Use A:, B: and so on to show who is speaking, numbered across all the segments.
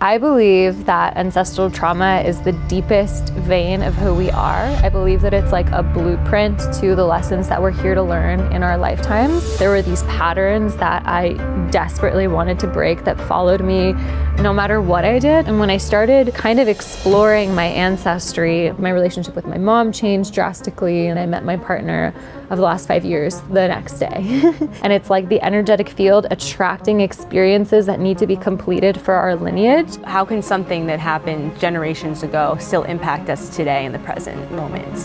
A: I believe that ancestral trauma is the deepest vein of who we are. I believe that it's like a blueprint to the lessons that we're here to learn in our lifetimes. There were these patterns that I desperately wanted to break that followed me no matter what I did. And when I started kind of exploring my ancestry, my relationship with my mom changed drastically, and I met my partner of the last 5 years the next day. And it's like the energetic field attracting experiences that need to be completed for our lineage.
B: How can something that happened generations ago still impact us today in the present moment?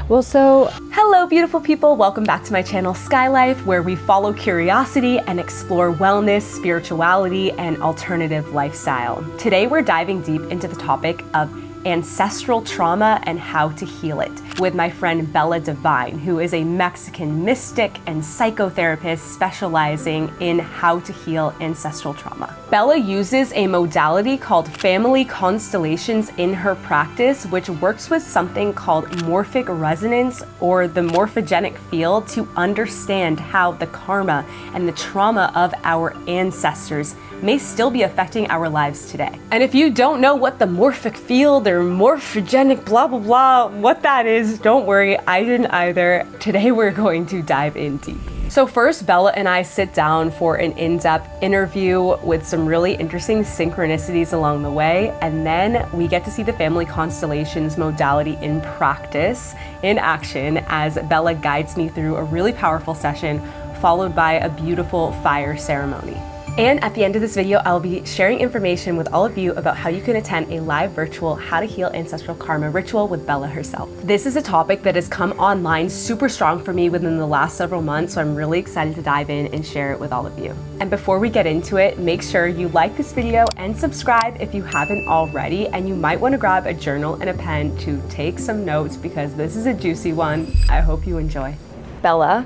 A: Well, so
B: hello beautiful people, welcome back to my channel Sky Life, where we follow curiosity and explore wellness, spirituality, and alternative lifestyle. Today we're diving deep into the topic of ancestral trauma and how to heal it with my friend Bela Divine, who is a Mexican mystic and psychotherapist specializing in how to heal ancestral trauma. Bela uses a modality called Family Constellations in her practice, which works with something called Morphic Resonance or the Morphogenic Field to understand how the karma and the trauma of our ancestors may still be affecting our lives today. And if you don't know what the morphic field or morphogenic blah blah blah, what that is, don't worry, I didn't either. Today we're going to dive in deep. So first, Bela and I sit down for an in-depth interview with some really interesting synchronicities along the way, and then we get to see the Family Constellations modality in practice, in action, as Bela guides me through a really powerful session, followed by a beautiful fire ceremony. And at the end of this video, I'll be sharing information with all of you about how you can attend a live virtual How to Heal Ancestral Karma ritual with Bela herself. This is a topic that has come online super strong for me within the last several months, so I'm really excited to dive in and share it with all of you. And before we get into it, make sure you like this video and subscribe if you haven't already, and you might want to grab a journal and a pen to take some notes because this is a juicy one. I hope you enjoy. Bela,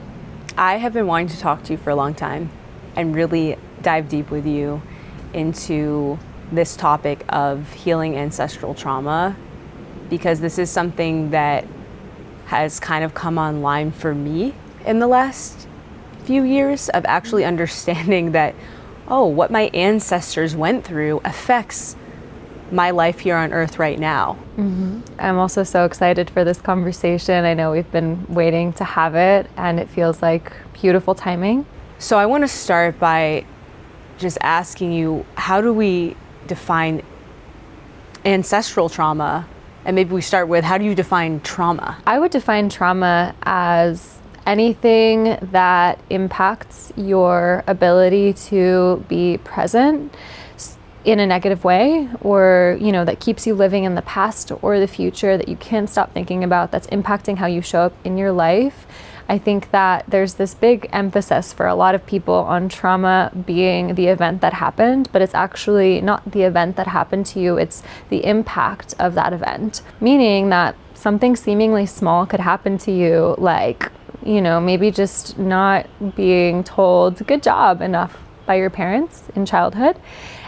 B: I have been wanting to talk to you for a long time and really dive deep with you into this topic of healing ancestral trauma, because this is something that has kind of come online for me in the last few years of actually understanding that, oh, what my ancestors went through affects my life here on earth right now.
A: I'm also so excited for this conversation. I know we've been waiting to have it, and it feels like beautiful timing.
B: So I want to start by just asking you, how do we define ancestral trauma? And maybe we start with, how do you define trauma?
A: I would define trauma as anything that impacts your ability to be present in a negative way, or, you know, that keeps you living in the past or the future that you can't stop thinking about, that's impacting how you show up in your life. I think that there's this big emphasis for a lot of people on trauma being the event that happened, but it's actually not the event that happened to you, it's the impact of that event. Meaning that something seemingly small could happen to you, like, you know, maybe just not being told good job enough by your parents in childhood.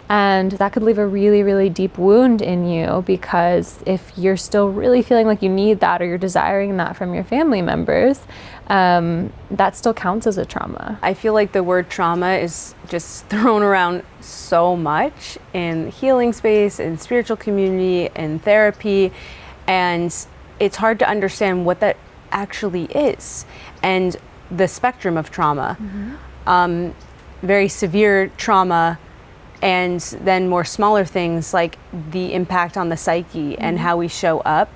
A: And that could leave a really, really deep wound in you, because if you're still really feeling like you need that, or you're desiring that from your family members, that still counts as a trauma.
B: I feel like the word trauma is just thrown around so much in healing space, in spiritual community, in therapy, and it's hard to understand what that actually is, and the spectrum of trauma. Very severe trauma, and then more smaller things like the impact on the psyche and how we show up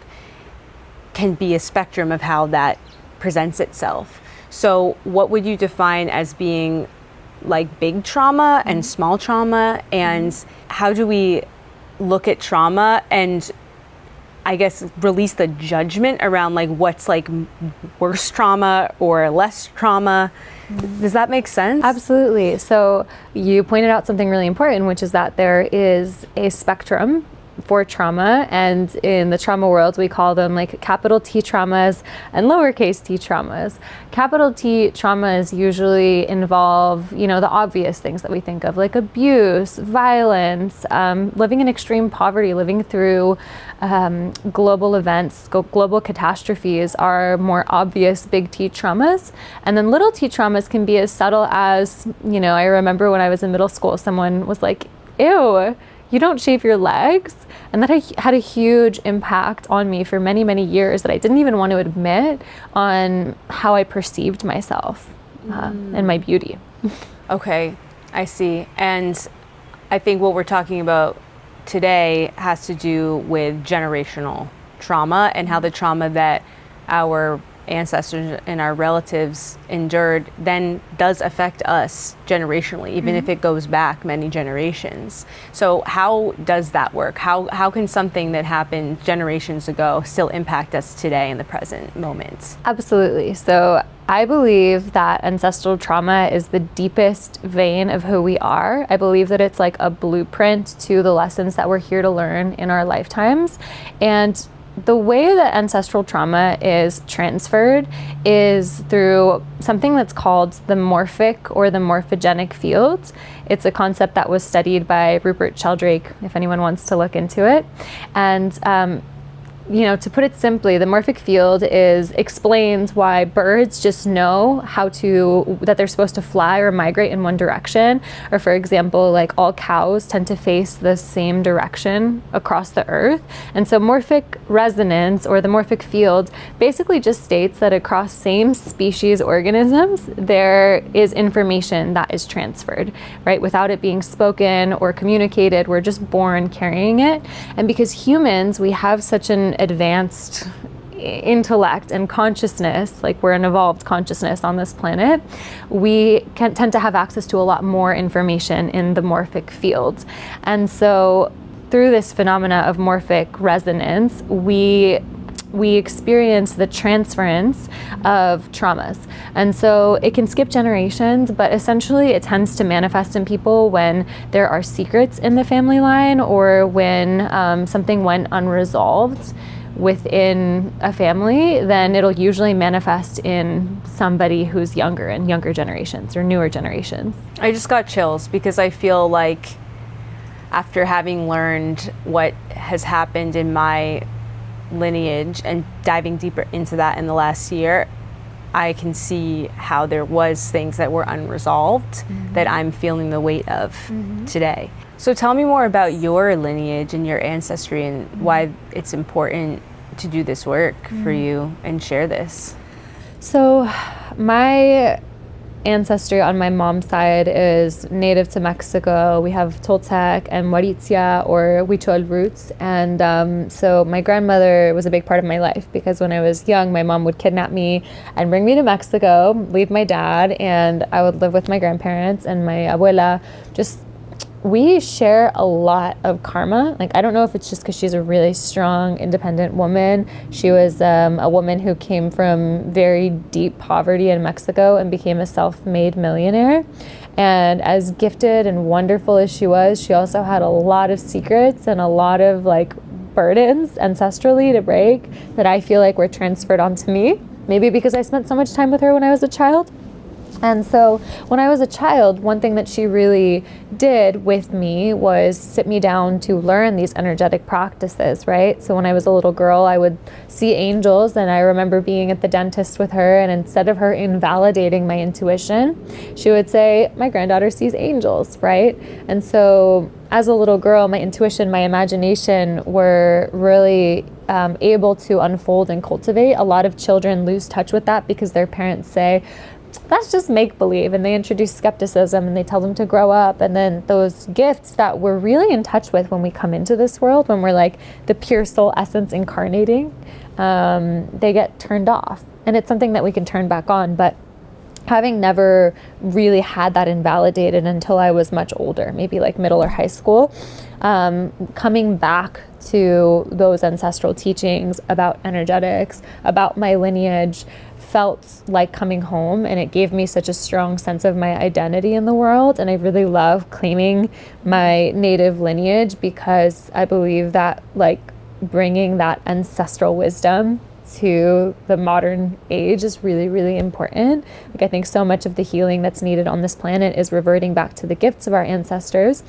B: can be a spectrum of how that presents itself. So what would you define as being like big trauma and small trauma, and how do we look at trauma and, I guess, release the judgment around like what's like worse trauma or less trauma? Does that make sense?
A: Absolutely. So you pointed out something really important, which is that there is a spectrum for trauma, and in the trauma world we call them like capital T traumas and lowercase t traumas. Capital T traumas usually involve, you know, the obvious things that we think of, like abuse, violence, living in extreme poverty, living through global events, global catastrophes are more obvious big T traumas. And then little T traumas can be as subtle as, you know, I remember when I was in middle school, someone was like, ew, you don't shave your legs? And that had a huge impact on me for many, many years that I didn't even want to admit on how I perceived myself and my beauty.
B: Okay, I see. And I think what we're talking about today has to do with generational trauma and how the trauma that our ancestors and our relatives endured then does affect us generationally, even if it goes back many generations. So how does that work? How can something that happened generations ago still impact us today in the present moment?
A: Absolutely. So I believe that ancestral trauma is the deepest vein of who we are. I believe that it's like a blueprint to the lessons that we're here to learn in our lifetimes. And the way that ancestral trauma is transferred is through something that's called the morphic or the morphogenic field. It's a concept that was studied by Rupert Sheldrake, if anyone wants to look into it. And to put it simply, the morphic field explains why birds just know that they're supposed to fly or migrate in one direction. Or for example, like all cows tend to face the same direction across the earth. And so morphic resonance or the morphic field basically just states that across same species organisms, there is information that is transferred, right? Without it being spoken or communicated, we're just born carrying it. And because humans, we have such an advanced intellect and consciousness, like we're an evolved consciousness on this planet, we can tend to have access to a lot more information in the morphic field. And so through this phenomena of morphic resonance, we experience the transference of traumas. And so it can skip generations, but essentially it tends to manifest in people when there are secrets in the family line or when something went unresolved within a family. Then it'll usually manifest in somebody who's younger, in younger generations or newer generations.
B: I just got chills because I feel like after having learned what has happened in my lineage and diving deeper into that in the last year, I can see how there was things that were unresolved that I'm feeling the weight of today. So tell me more about your lineage and your ancestry and why it's important to do this work for you and share this.
A: So my ancestry on my mom's side is native to Mexico. We have Toltec and Huaritzia or Huichol roots. And so my grandmother was a big part of my life because when I was young, my mom would kidnap me and bring me to Mexico, leave my dad, and I would live with my grandparents and my abuela. We share a lot of karma. Like, I don't know if it's just because she's a really strong, independent woman. She was a woman who came from very deep poverty in Mexico and became a self-made millionaire. And as gifted and wonderful as she was, she also had a lot of secrets and a lot of burdens ancestrally to break that I feel like were transferred onto me. Maybe because I spent so much time with her when I was a child. And so when I was a child, one thing that she really did with me was sit me down to learn these energetic practices, right? So when I was a little girl, I would see angels, and I remember being at the dentist with her, and instead of her invalidating my intuition, she would say, my granddaughter sees angels, right? And so as a little girl, my intuition, my imagination were really able to unfold and cultivate. A lot of children lose touch with that because their parents say, that's just make-believe, and they introduce skepticism and they tell them to grow up, and then those gifts that we're really in touch with when we come into this world, when we're like the pure soul essence incarnating, they get turned off, and it's something that we can turn back on. But having never really had that invalidated until I was much older, maybe like middle or high school, coming back to those ancestral teachings about energetics, about my lineage, felt like coming home, and it gave me such a strong sense of my identity in the world. And I really love claiming my native lineage because I believe that bringing that ancestral wisdom to the modern age is really, really important. I think so much of the healing that's needed on this planet is reverting back to the gifts of our ancestors.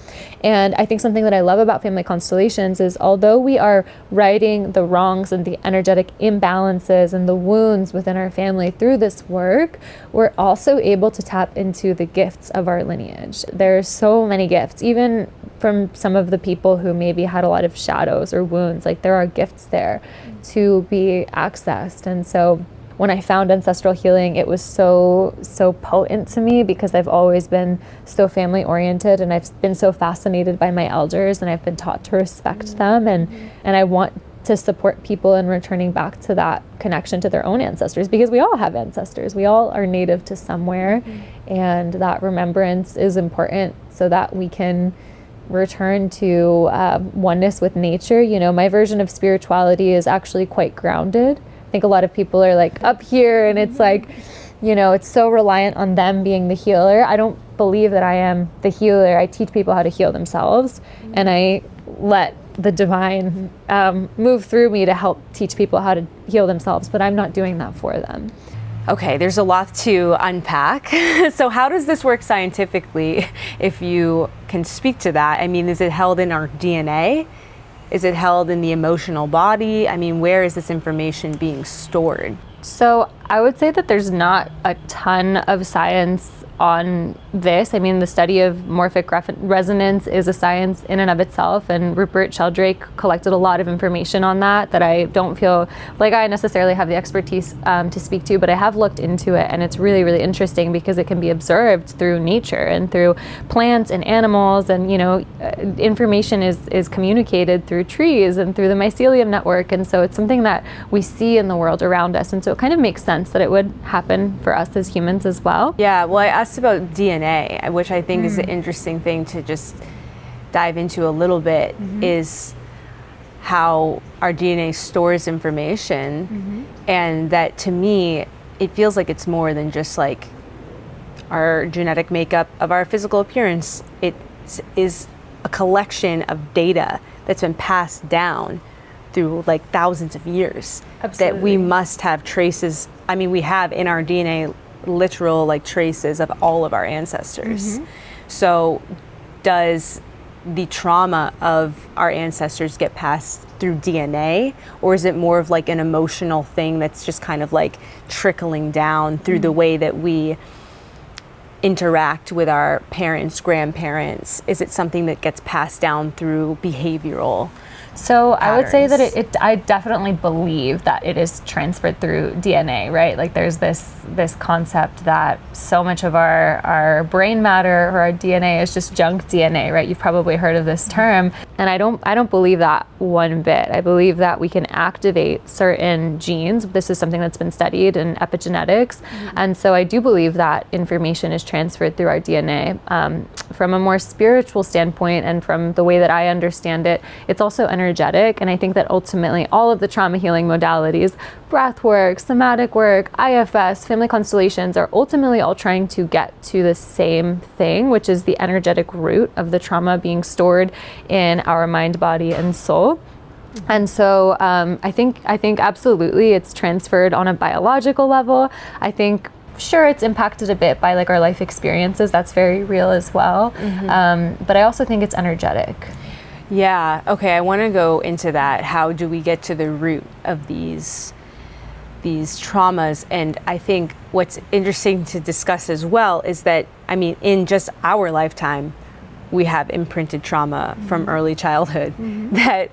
A: And I think something that I love about Family Constellations is, although we are righting the wrongs and the energetic imbalances and the wounds within our family through this work, we're also able to tap into the gifts of our lineage. There's so many gifts, even from some of the people who maybe had a lot of shadows or wounds. Like, there are gifts there to be accessed. And so when I found ancestral healing, it was so potent to me, because I've always been so family oriented, and I've been so fascinated by my elders, and I've been taught to respect them, and I want to support people in returning back to that connection to their own ancestors, because we all have ancestors. We all are native to somewhere, and that remembrance is important so that we can return to oneness with nature. You know, my version of spirituality is actually quite grounded. I think a lot of people are like up here, and it's like, you know, it's so reliant on them being the healer. I don't believe that I am the healer. I teach people how to heal themselves, and I let the divine move through me to help teach people how to heal themselves, but I'm not doing that for them.
B: Okay, there's a lot to unpack. So how does this work scientifically, if you can speak to that? I mean, is it held in our DNA? Is it held in the emotional body? I mean, where is this information being stored?
A: So I would say that there's not a ton of science on this. I mean, the study of morphic resonance is a science in and of itself, and Rupert Sheldrake collected a lot of information on that I don't feel like I necessarily have the expertise to speak to, but I have looked into it, and it's really, really interesting, because it can be observed through nature and through plants and animals, and, you know, information is communicated through trees and through the mycelium network, and so it's something that we see in the world around us, and so it kind of makes sense that it would happen for us as humans as well.
B: Yeah, well, I asked about DNA, which I think is an interesting thing to just dive into a little bit, is how our DNA stores information, and that, to me, it feels like it's more than just like our genetic makeup of our physical appearance. It is a collection of data that's been passed down through like thousands of years. Absolutely. That we must have traces. I mean, we have in our DNA literal like traces of all of our ancestors. So does the trauma of our ancestors get passed through DNA, or is it more of like an emotional thing that's just kind of like trickling down through the way that we interact with our parents, grandparents? Is it something that gets passed down through behavioral
A: So
B: patterns?
A: I would say that I definitely believe that it is transferred through DNA, right? Like, there's this concept that so much of our brain matter or our DNA is just junk DNA, right? You've probably heard of this term. And I don't believe that one bit. I believe that we can activate certain genes. This is something that's been studied in epigenetics. And so I do believe that information is transferred through our DNA. From a more spiritual standpoint, and from the way that I understand it, it's also energetic. And I think that ultimately all of the trauma healing modalities, breath work, somatic work, IFS, family constellations, are ultimately all trying to get to the same thing, which is the energetic root of the trauma being stored in our mind, body, and soul. And so I think absolutely it's transferred on a biological level. I think sure, it's impacted a bit by like our life experiences. That's very real as well. But I also think it's energetic.
B: Yeah. Okay. I want to go into that. How do we get to the root of these traumas? And I think what's interesting to discuss as well is that, I mean, in just our lifetime, we have imprinted trauma from early childhood that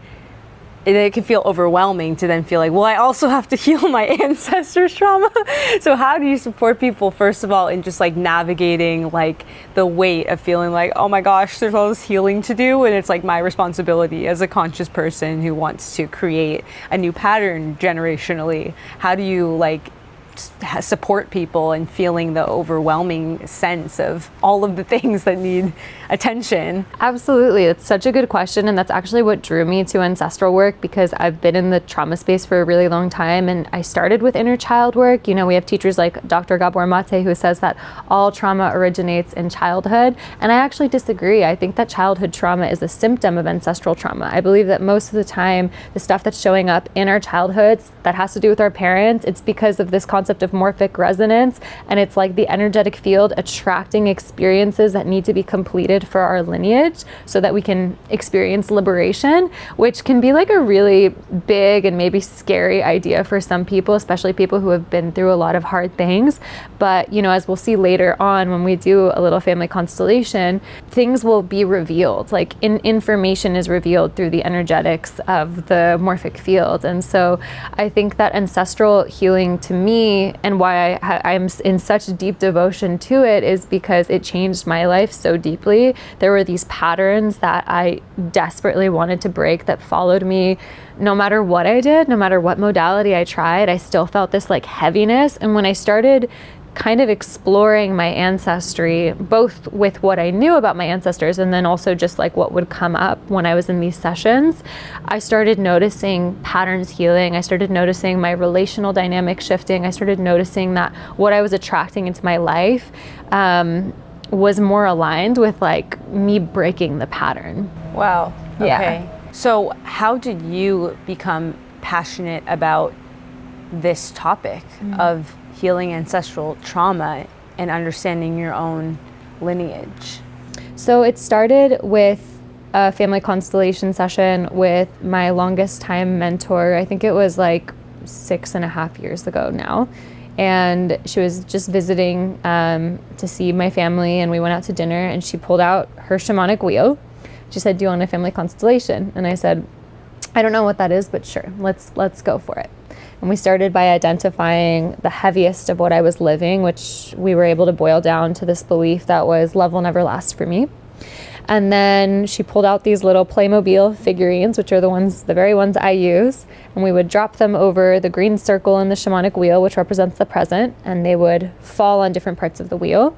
B: it can feel overwhelming to then feel like, well, I also have to heal my ancestors' trauma. So how do you support people, first of all, in just like navigating like the weight of feeling like, oh my gosh, there's all this healing to do, and it's like my responsibility as a conscious person who wants to create a new pattern generationally? How do you like support people in feeling the overwhelming sense of all of the things that need attention? Absolutely. It's such a good question. And that's actually what drew me to ancestral work, because I've been in the trauma space for a really long time. And I started with inner child work. You know, we have teachers like Dr. Gabor Mate, who says that all trauma originates in childhood. And I actually disagree. I think that childhood trauma is a symptom of ancestral trauma. I believe that most of the time, the stuff that's showing up in our childhoods that has to do with our parents, it's because of this concept of morphic resonance, and it's like the energetic field attracting experiences that need to be completed
A: intended for our lineage so that we can experience liberation, which can be like a really big and maybe scary idea for some people, especially people who have been through a lot of hard things. But, you know, as we'll see later on when we do a little family constellation, things will be revealed, like information is revealed through the energetics of the morphic field. And so I think that ancestral healing to me, and why I'm in such deep devotion to it, is because it changed my life so deeply. There were these patterns that I desperately wanted to break that followed me no matter what I did, no matter what modality I tried. I still felt this like heaviness. And when I started kind of exploring my ancestry, both with what I knew about my ancestors and then also just like what would come up when I was in these sessions, I started noticing patterns healing. I started noticing my relational dynamic shifting. I started noticing that what I was attracting into my life was more aligned with like me breaking the pattern.
B: Wow. Okay.
A: Yeah.
B: So how did you become passionate about this topic of healing ancestral trauma and understanding your own lineage?
A: So it started with a family constellation session with my longest time mentor. I think it was like 6.5 years ago now. And she was just visiting to see my family, and we went out to dinner, and she pulled out her shamanic wheel. She said, "Do you want a family constellation?" And I said, "I don't know what that is, but sure, let's go for it." And we started by identifying the heaviest of what I was living, which we were able to boil down to this belief that was love will never last for me. And then she pulled out these little Playmobil figurines, which are the very ones I use. And we would drop them over the green circle in the shamanic wheel, which represents the present, and they would fall on different parts of the wheel.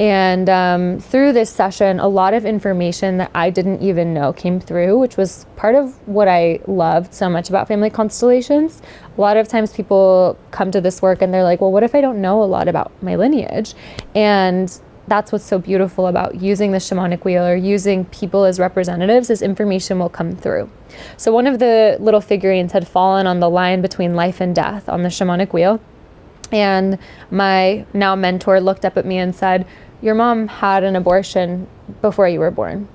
A: And through this session, a lot of information that I didn't even know came through, which was part of what I loved so much about family constellations. A lot of times people come to this work and they're like, well, what if I don't know a lot about my lineage? And that's what's so beautiful about using the shamanic wheel or using people as representatives, is information will come through. So one of the little figurines had fallen on the line between life and death on the shamanic wheel. And my now mentor looked up at me and said, "Your mom had an abortion before you were born."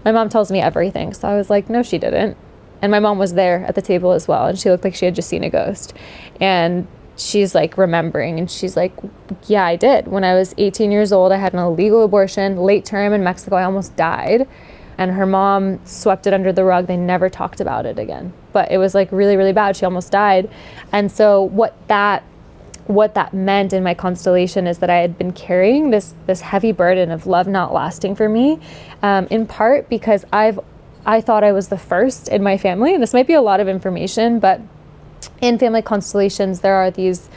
A: My mom tells me everything. So I was like, "No, she didn't." And my mom was there at the table as well. And she looked like she had just seen a ghost. And she's like remembering, and she's like, "Yeah, I did. When I was 18 years old, I had an illegal abortion, late term in Mexico. I almost died." And her mom swept it under the rug. They never talked about it again. But it was like really, really bad. She almost died. And so what that meant in my constellation is that I had been carrying this heavy burden of love not lasting for me, in part because I thought I was the first in my family. And this might be a lot of information, but in family constellations, there are these,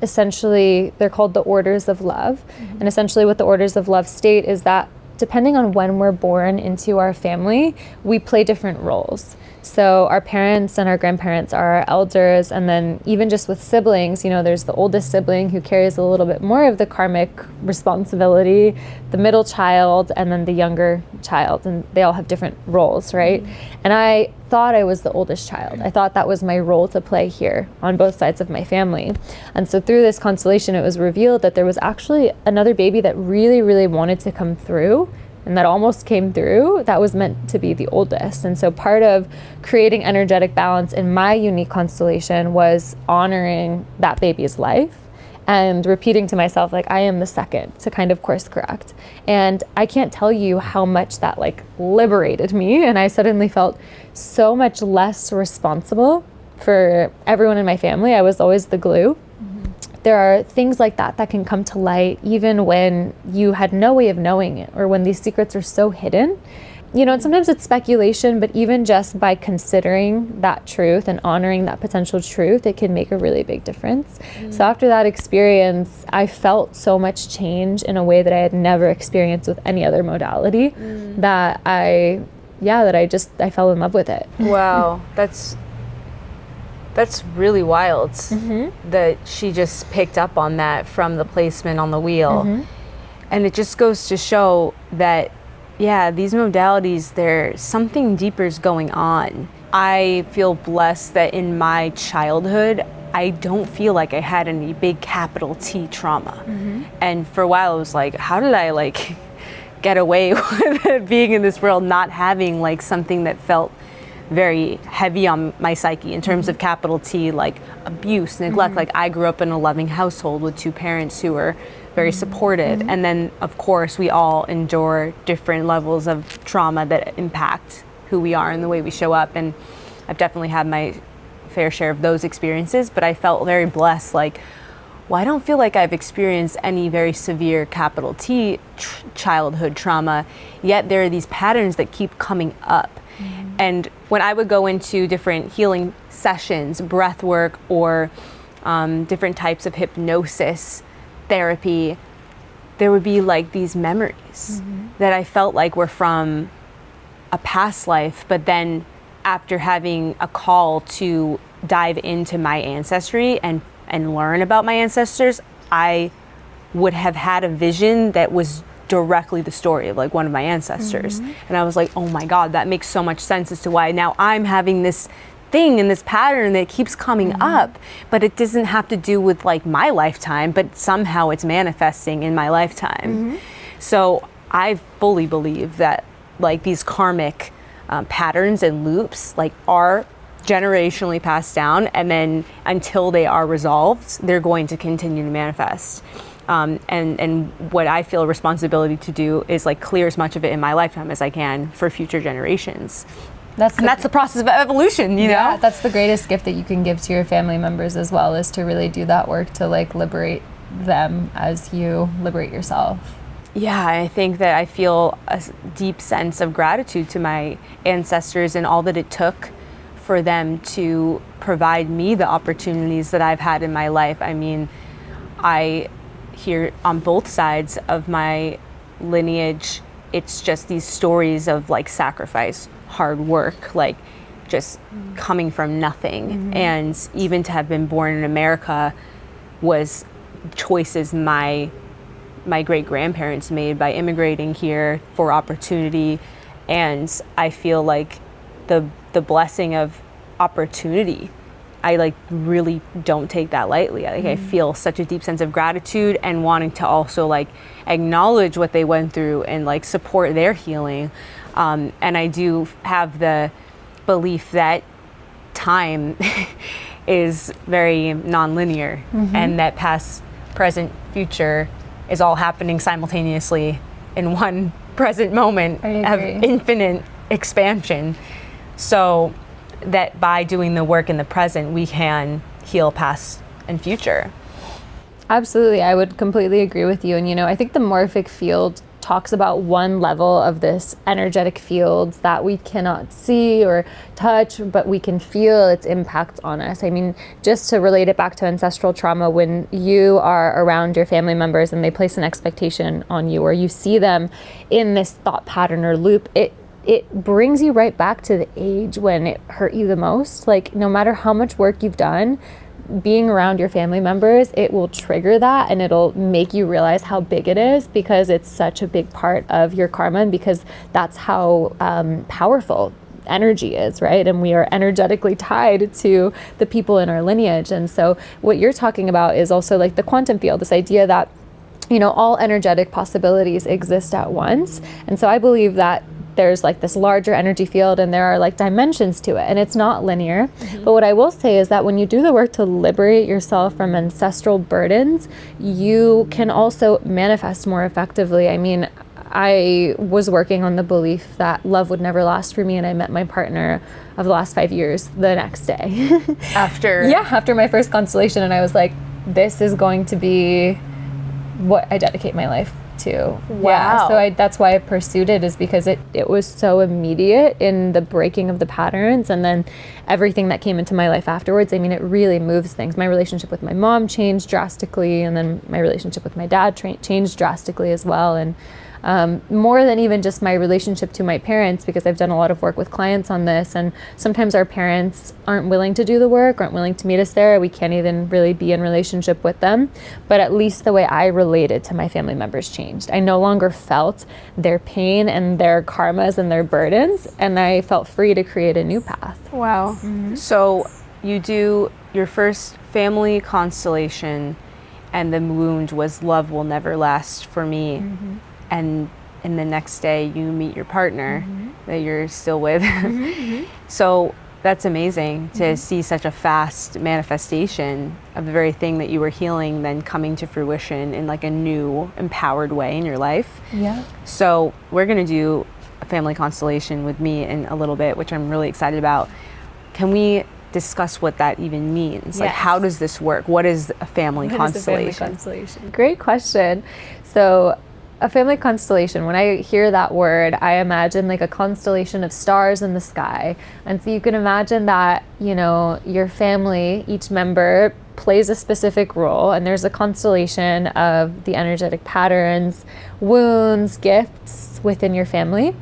A: essentially, they're called the orders of love. Mm-hmm. And essentially what the orders of love state is that depending on when we're born into our family, we play different roles. So our parents and our grandparents are our elders, and then even just with siblings, you know, there's the oldest sibling who carries a little bit more of the karmic responsibility, the middle child, and then the younger child, and they all have different roles, right? Mm-hmm. And I thought I was the oldest child. I thought that was my role to play here on both sides of my family. And so through this constellation, it was revealed that there was actually another baby that really, really wanted to come through, and that almost came through, that was meant to be the oldest. And so part of creating energetic balance in my unique constellation was honoring that baby's life and repeating to myself, like, I am the second, to kind of course correct. And I can't tell you how much that like liberated me. And I suddenly felt so much less responsible for everyone in my family. I was always the glue. There are things like that that can come to light even when you had no way of knowing it, or when these secrets are so hidden. You know, and sometimes it's speculation, but even just by considering that truth and honoring that potential truth, it can make a really big difference. So after that experience, I felt so much change in a way that I had never experienced with any other modality, that I fell in love with it.
B: Wow, that's really wild, that she just picked up on that from the placement on the wheel. And it just goes to show that, yeah, these modalities, there's something deeper is going on. I feel blessed that in my childhood, I don't feel like I had any big capital T trauma. And for a while, I was like, how did I get away with being in this world, not having like something that felt very heavy on my psyche in terms of capital T, like abuse, neglect. Like I grew up in a loving household with two parents who were very supportive. And then of course we all endure different levels of trauma that impact who we are and the way we show up. And I've definitely had my fair share of those experiences, but I felt very blessed. Like, well, I don't feel like I've experienced any very severe capital T childhood trauma, yet there are these patterns that keep coming up. And when I would go into different healing sessions, breath work, or different types of hypnosis therapy, there would be like these memories that I felt like were from a past life, but then after having a call to dive into my ancestry and learn about my ancestors, I would have had a vision that was directly the story of like one of my ancestors. And I was like, oh my God, that makes so much sense as to why now I'm having this thing and this pattern that keeps coming up, but it doesn't have to do with like my lifetime, but somehow it's manifesting in my lifetime. So I fully believe that like these karmic patterns and loops like are generationally passed down, and then until they are resolved, they're going to continue to manifest. And what I feel a responsibility to do is like clear as much of it in my lifetime as I can for future generations. That's the process of evolution, you know?
A: That's the greatest gift that you can give to your family members as well, is to really do that work to like liberate them as you liberate yourself.
B: Yeah, I think that I feel a deep sense of gratitude to my ancestors and all that it took for them to provide me the opportunities that I've had in my life. I mean, I hear on both sides of my lineage, it's just these stories of like sacrifice, hard work, like just coming from nothing. And even to have been born in America was choices my great grandparents made by immigrating here for opportunity. And I feel like the blessing of opportunity, I like really don't take that lightly. Like I feel such a deep sense of gratitude and wanting to also like acknowledge what they went through and like support their healing. And I do have the belief that time is very non-linear, and that past, present, future is all happening simultaneously in one present moment of infinite expansion. So that by doing the work in the present, we can heal past and future.
A: Absolutely, I would completely agree with you. And you know, I think the Morphic Field talks about one level of this energetic field that we cannot see or touch, but we can feel its impact on us. I mean, just to relate it back to ancestral trauma, when you are around your family members and they place an expectation on you, or you see them in this thought pattern or loop, it brings you right back to the age when it hurt you the most. Like, no matter how much work you've done, being around your family members, it will trigger that, and it'll make you realize how big it is, because it's such a big part of your karma, and because that's how powerful energy is, right? And we are energetically tied to the people in our lineage. And so what you're talking about is also like the quantum field, this idea that, you know, all energetic possibilities exist at once. And so I believe that there's like this larger energy field, and there are like dimensions to it, and it's not linear. But what I will say is that when you do the work to liberate yourself from ancestral burdens, you can also manifest more effectively. I mean, I was working on the belief that love would never last for me, and I met my partner of the last 5 years the next day. After my first constellation, and I was like, this is going to be what I dedicate my life to.
B: Wow.
A: Yeah, so that's why I pursued it, is because it was so immediate in the breaking of the patterns, and then everything that came into my life afterwards. I mean, it really moves things. My relationship with my mom changed drastically, and then my relationship with my dad changed drastically as well. And more than even just my relationship to my parents, because I've done a lot of work with clients on this, and sometimes our parents aren't willing to do the work, aren't willing to meet us there. We can't even really be in relationship with them, but at least the way I related to my family members changed. I no longer felt their pain and their karmas and their burdens, and I felt free to create a new path.
B: Wow. So you do your first family constellation, and the wound was love will never last for me. And and the next day you meet your partner that you're still with. So that's amazing to see such a fast manifestation of the very thing that you were healing then coming to fruition in like a new empowered way in your life.
A: Yeah.
B: So we're going to do a family constellation with me in a little bit, which I'm really excited about. Can we discuss what that even means? Like, how does this work? What is a family constellation?
A: Great question. So a family constellation, when I hear that word, I imagine like a constellation of stars in the sky. And so you can imagine that, you know, your family, each member plays a specific role, and there's a constellation of the energetic patterns, wounds, gifts within your family.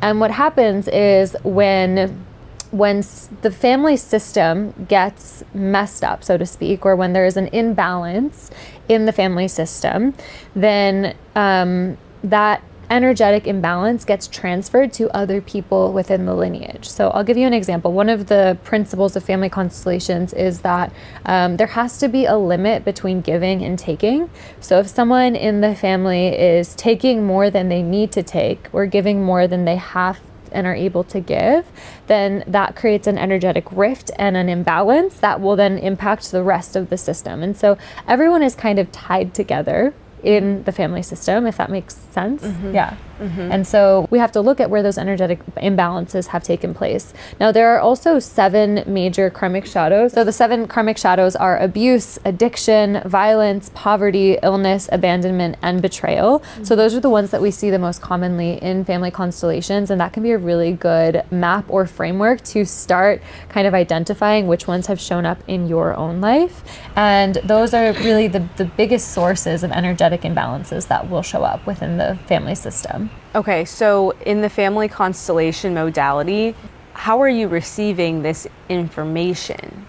A: And what happens is when the family system gets messed up, so to speak, or when there is an imbalance in the family system, then that energetic imbalance gets transferred to other people within the lineage. So I'll give you an example. One of the principles of family constellations is that there has to be a limit between giving and taking. So if someone in the family is taking more than they need to take, or giving more than they have and are able to give, then that creates an energetic rift and an imbalance that will then impact the rest of the system. And so everyone is kind of tied together in the family system, if that makes sense. Yeah. And so we have to look at where those energetic imbalances have taken place. Now, there are also 7 major karmic shadows. So the 7 karmic shadows are abuse, addiction, violence, poverty, illness, abandonment, and betrayal. So those are the ones that we see the most commonly in family constellations, and that can be a really good map or framework to start kind of identifying which ones have shown up in your own life. And those are really the biggest sources of energetic imbalances that will show up within the family system.
B: Okay, so in the family constellation modality, how are you receiving this information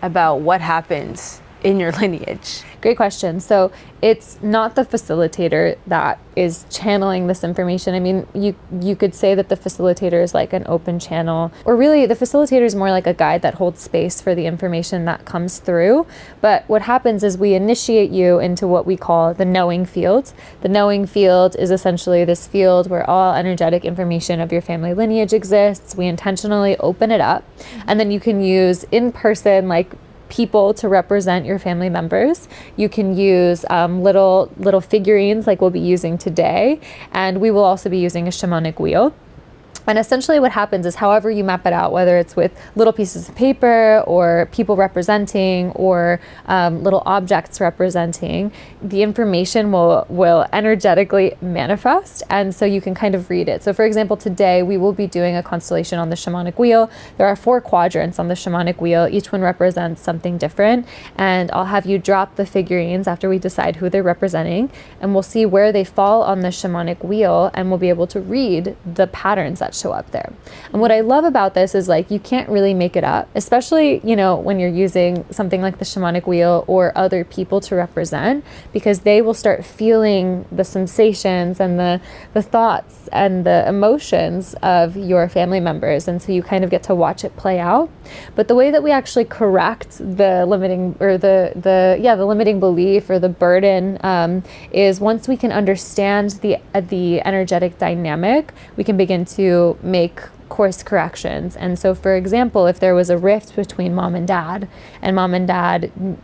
B: about what happens in your lineage?
A: Great question. So it's not the facilitator that is channeling this information. I mean, you could say that the facilitator is like an open channel, or really the facilitator is more like a guide that holds space for the information that comes through. But what happens is we initiate you into what we call the knowing field. The knowing field is essentially this field where all energetic information of your family lineage exists. We intentionally open it up, and then you can use in person, like people to represent your family members. You can use little figurines like we'll be using today, and we will also be using a shamanic wheel. And essentially what happens is however you map it out, whether it's with little pieces of paper or people representing or little objects representing, the information will energetically manifest. And so you can kind of read it. So for example, today we will be doing a constellation on the shamanic wheel. There are 4 quadrants on the shamanic wheel. Each one represents something different. And I'll have you drop the figurines after we decide who they're representing. And we'll see where they fall on the shamanic wheel, and we'll be able to read the patterns that show up there. And what I love about this is like you can't really make it up, especially, you know, when you're using something like the shamanic wheel or other people to represent, because they will start feeling the sensations and the thoughts and the emotions of your family members. And so you kind of get to watch it play out. But the way that we actually correct the limiting or the limiting belief or the burden is once we can understand the energetic dynamic, we can begin to make course corrections. And so for example, if there was a rift between mom and dad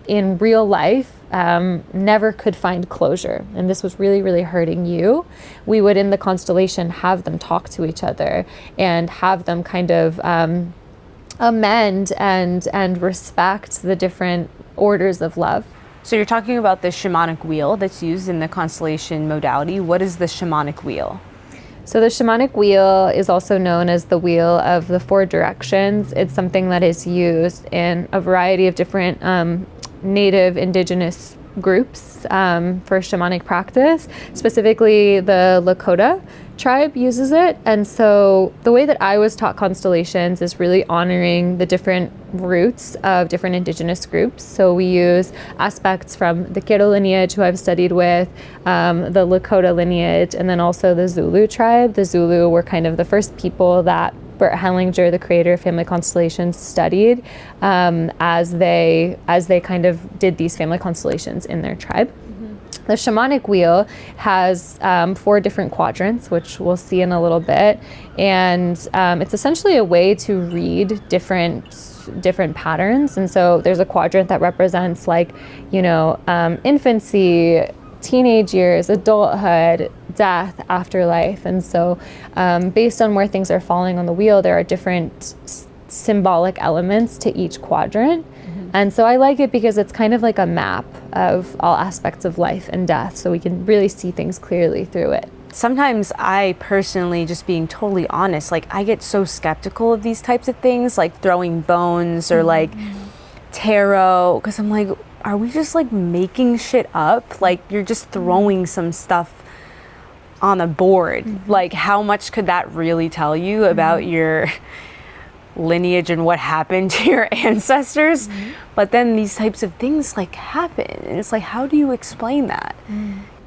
A: in real life never could find closure, and this was really, really hurting you, we would in the constellation have them talk to each other and have them kind of amend and respect the different orders of love.
B: So you're talking about the shamanic wheel that's used in the constellation modality. What is the shamanic wheel?
A: So the shamanic wheel is also known as the wheel of the 4 directions. It's something that is used in a variety of different native indigenous groups for shamanic practice. Specifically, the Lakota tribe uses it. And so the way that I was taught constellations is really honoring the different roots of different indigenous groups. So we use aspects from the Kero lineage, who I've studied with, the Lakota lineage, and then also the Zulu tribe. The Zulu were kind of the first people that Bert Hellinger, the creator of Family Constellations, studied as they kind of did these family constellations in their tribe. The shamanic wheel has 4 different quadrants, which we'll see in a little bit. And it's essentially a way to read different patterns. And so there's a quadrant that represents like, infancy, teenage years, adulthood, death, afterlife. And so based on where things are falling on the wheel, there are different symbolic elements to each quadrant. And so I like it because it's kind of like a map of all aspects of life and death, so we can really see things clearly through it.
B: Sometimes I personally, just being totally honest, like I get so skeptical of these types of things, like throwing bones or like tarot, because I'm like, are we just like making shit up? Like you're just throwing some stuff on a board. Like how much could that really tell you about your lineage and what happened to your ancestors? But then these types of things like happen, and it's like, how do you explain that?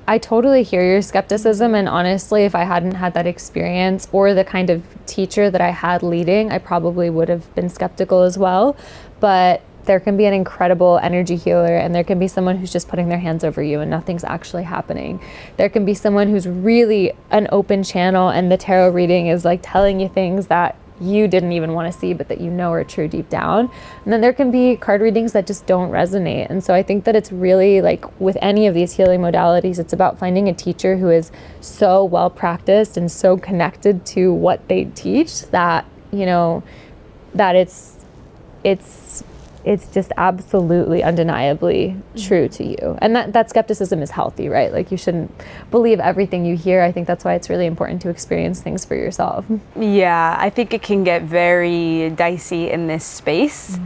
A: I totally hear your skepticism, and honestly, if I hadn't had that experience or the kind of teacher that I had leading, I probably would have been skeptical as well. But there can be an incredible energy healer, and there can be someone who's just putting their hands over you and nothing's actually happening. There can be someone who's really an open channel, and the tarot reading is like telling you things that you didn't even want to see, but that are true deep down. And then there can be card readings that just don't resonate. And so I think that it's really like with any of these healing modalities, it's about finding a teacher who is so well practiced and so connected to what they teach that, that it's just absolutely undeniably true to you. And that skepticism is healthy, right? Like you shouldn't believe everything you hear. I think that's why it's really important to experience things for yourself.
B: Yeah, I think it can get very dicey in this space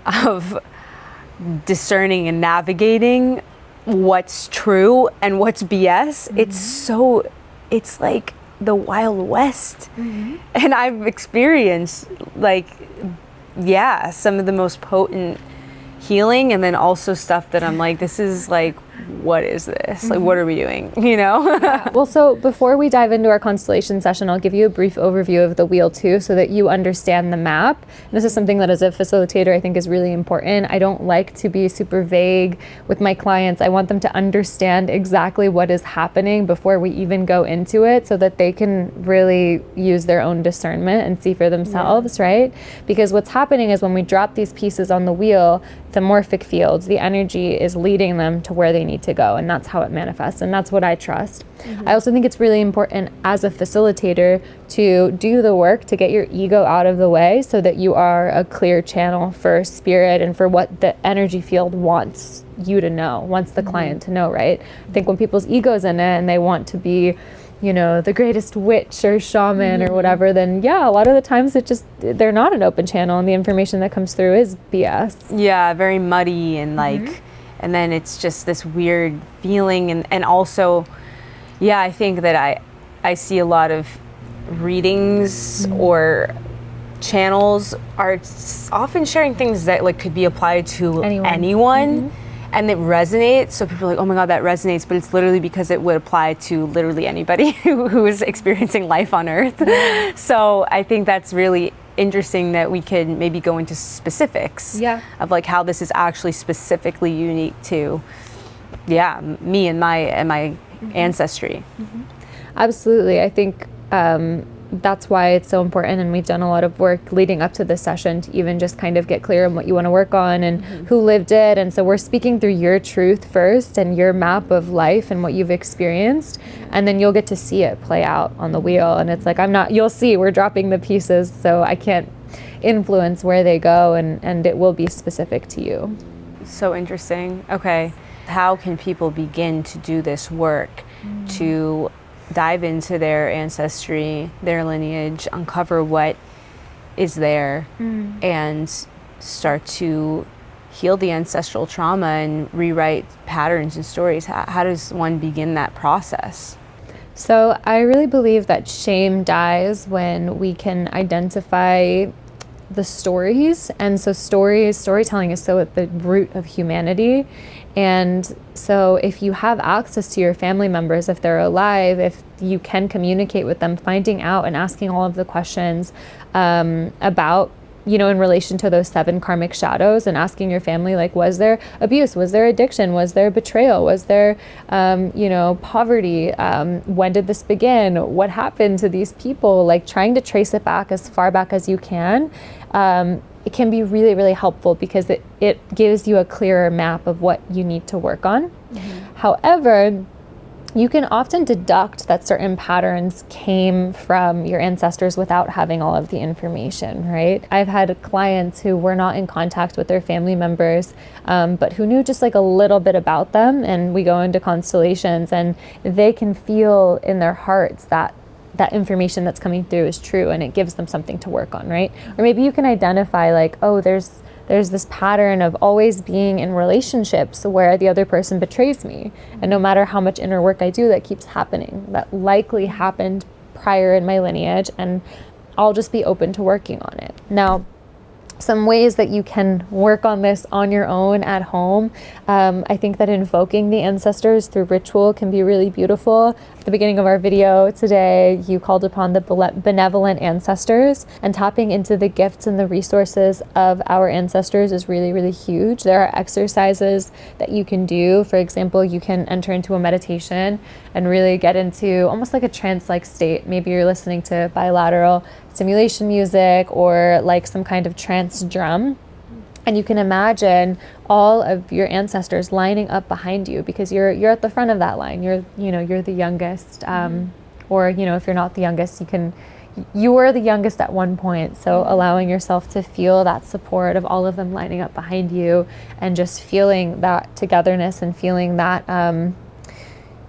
B: of discerning and navigating what's true and what's BS. It's like the Wild West. And I've experienced some of the most potent healing, and then also stuff that I'm like, this is like, what is this? Like, what are we doing?
A: Yeah. Well, so before we dive into our constellation session, I'll give you a brief overview of the wheel too, so that you understand the map. And this is something that as a facilitator, I think is really important. I don't like to be super vague with my clients. I want them to understand exactly what is happening before we even go into it, so that they can really use their own discernment and see for themselves, right? Because what's happening is when we drop these pieces on the wheel, the morphic fields, the energy is leading them to where they need to go, and that's how it manifests, and that's what I trust. I also think it's really important as a facilitator to do the work to get your ego out of the way, so that you are a clear channel for spirit and for what the energy field wants you to know, wants the client to know, right? I think when people's ego's in it and they want to be the greatest witch or shaman or whatever, then a lot of the times they're not an open channel, and the information that comes through is BS.
B: Yeah, very muddy and like, and then it's just this weird feeling. And also, I think that I see a lot of readings or channels are often sharing things that like could be applied to anyone. And it resonates, so people are like, oh my God, that resonates, but it's literally because it would apply to literally anybody who is experiencing life on Earth. So I think that's really interesting that we can maybe go into specifics of like how this is actually specifically unique to, me and my ancestry.
A: Absolutely. I think that's why it's so important, and we've done a lot of work leading up to this session to even just kind of get clear on what you want to work on and who lived it. And so we're speaking through your truth first and your map of life and what you've experienced, and then you'll get to see it play out on the wheel. And it's like, you'll see we're dropping the pieces, so I can't influence where they go, and it will be specific to you.
B: So interesting. Okay. How can people begin to do this work to dive into their ancestry, their lineage, uncover what is there, and start to heal the ancestral trauma and rewrite patterns and stories? How does one begin that process?
A: So I really believe that shame dies when we can identify the stories. And so storytelling is so at the root of humanity. And so if you have access to your family members, if they're alive, if you can communicate with them, finding out and asking all of the questions about you know, in relation to those 7 karmic shadows, and asking your family, like, was there abuse? Was there addiction? Was there betrayal? Was there, you know, poverty? When did this begin? What happened to these people? Like, trying to trace it back as far back as you can. It can be really, really helpful because it gives you a clearer map of what you need to work on. However, you can often deduct that certain patterns came from your ancestors without having all of the information, right? I've had clients who were not in contact with their family members, but who knew just like a little bit about them, and we go into constellations and they can feel in their hearts that that information that's coming through is true, and it gives them something to work on, right? Or maybe you can identify like, oh, there's this pattern of always being in relationships where the other person betrays me. And no matter how much inner work I do, that keeps happening. That likely happened prior in my lineage, and I'll just be open to working on it. Now, some ways that you can work on this on your own at home. I think that invoking the ancestors through ritual can be really beautiful. At the beginning of our video today, you called upon the benevolent ancestors, and tapping into the gifts and the resources of our ancestors is really, really huge. There are exercises that you can do. For example, you can enter into a meditation and really get into almost like a trance-like state. Maybe you're listening to bilateral stimulation music or like some kind of trance drum, and you can imagine all of your ancestors lining up behind you, because you're at the front of that line. You're the youngest, or if you're not the youngest, you were the youngest at one point. So allowing yourself to feel that support of all of them lining up behind you, and just feeling that togetherness and feeling that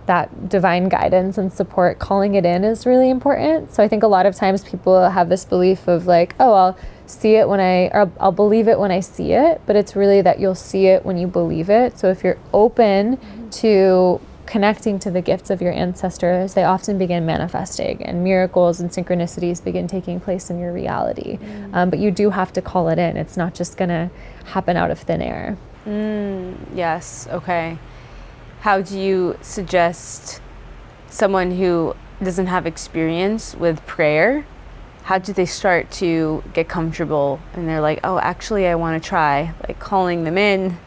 A: that divine guidance and support, calling it in, is really important. So I think a lot of times people have this belief of like, oh, I'll see it or I'll believe it when I see it, but it's really that you'll see it when you believe it. So if you're open to connecting to the gifts of your ancestors, they often begin manifesting, and miracles and synchronicities begin taking place in your reality. But you do have to call it in. It's not just gonna happen out of thin air.
B: Yes, okay. How do you suggest someone who doesn't have experience with prayer, how do they start to get comfortable and they're like, oh, actually I want to try, like calling them in?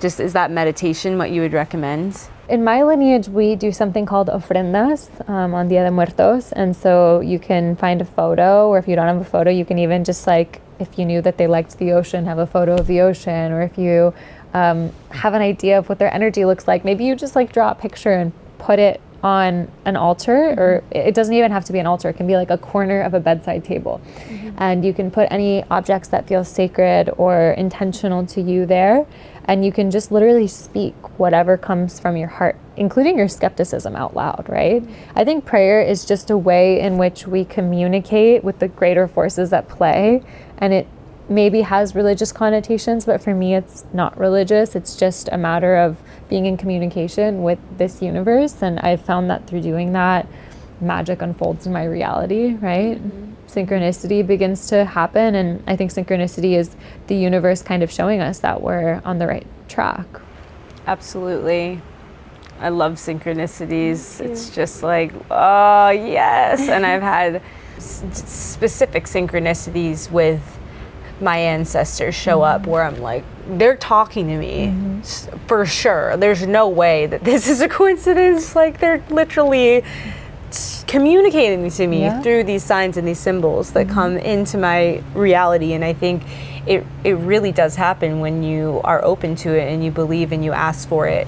B: Just, is that meditation what you would recommend?
A: In my lineage, we do something called ofrendas on Dia de Muertos. And so you can find a photo, or if you don't have a photo, you can even just like, if you knew that they liked the ocean, have a photo of the ocean. Or if you have an idea of what their energy looks like, maybe you just like draw a picture and put it on an altar, or it doesn't even have to be an altar. It can be like a corner of a bedside table. And you can put any objects that feel sacred or intentional to you there. And you can just literally speak whatever comes from your heart, including your skepticism, out loud, right? I think prayer is just a way in which we communicate with the greater forces at play. And it maybe has religious connotations, but for me, it's not religious. It's just a matter of being in communication with this universe. And I've found that through doing that, magic unfolds in my reality, right? Synchronicity begins to happen. And I think synchronicity is the universe kind of showing us that we're on the right track.
B: Absolutely. I love synchronicities. It's just like, oh, yes. And I've had specific synchronicities with my ancestors show up where I'm like, they're talking to me for sure. There's no way that this is a coincidence. Like, they're literally communicating to me through these signs and these symbols that come into my reality. And I think it really does happen when you are open to it and you believe and you ask for it.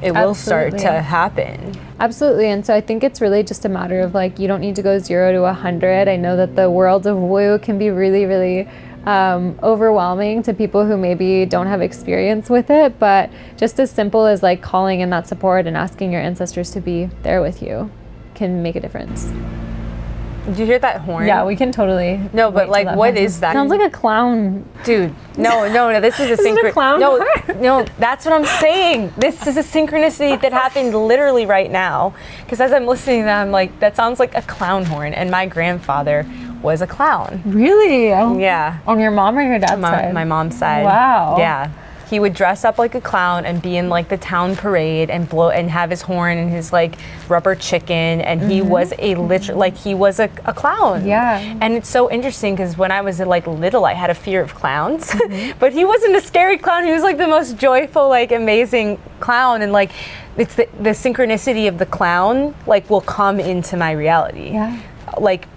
B: It will start to happen.
A: Absolutely. And so I think it's really just a matter of like, you don't need to go 0 to 100. I know that the world of woo can be really, really overwhelming to people who maybe don't have experience with it, but just as simple as like calling in that support and asking your ancestors to be there with you can make a difference.
B: Did you hear that horn?
A: Yeah, we can totally.
B: No, but like, what is that?
A: Sounds like a clown.
B: Dude, no, this is a synchronicity. No, that's what I'm saying. This is a synchronicity that happened literally right now. Because as I'm listening to that, I'm like, that sounds like a clown horn. And my grandfather was a clown.
A: Really?
B: Yeah.
A: On your mom or your dad's side?
B: My mom's side.
A: Wow.
B: Yeah. he would dress up like a clown and be in like the town parade and blow and have his horn and his like rubber chicken, and he was he was a clown.
A: Yeah.
B: And it's so interesting because when I was like little, I had a fear of clowns, but he wasn't a scary clown. He was like the most joyful, like amazing clown, and like it's the synchronicity of the clown like will come into my reality.
A: Yeah.
B: Like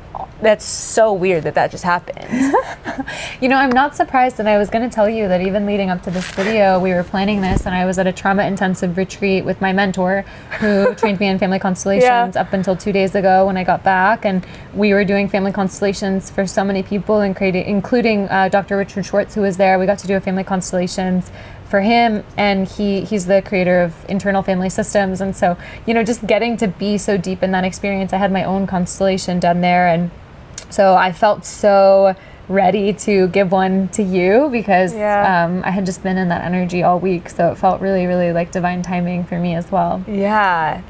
B: that's so weird that just happened.
A: You know, I'm not surprised, and I was going to tell you that even leading up to this video, we were planning this, and I was at a trauma intensive retreat with my mentor who trained me in Family Constellations up until 2 days ago when I got back, and we were doing Family Constellations for so many people, including Dr. Richard Schwartz, who was there. We got to do a Family Constellations for him, and he's the creator of internal family systems, and so, you know, just getting to be so deep in that experience, I had my own constellation done there, and so I felt so ready to give one to you because I had just been in that energy all week, so it felt really, really like divine timing for me as well.
B: Yeah,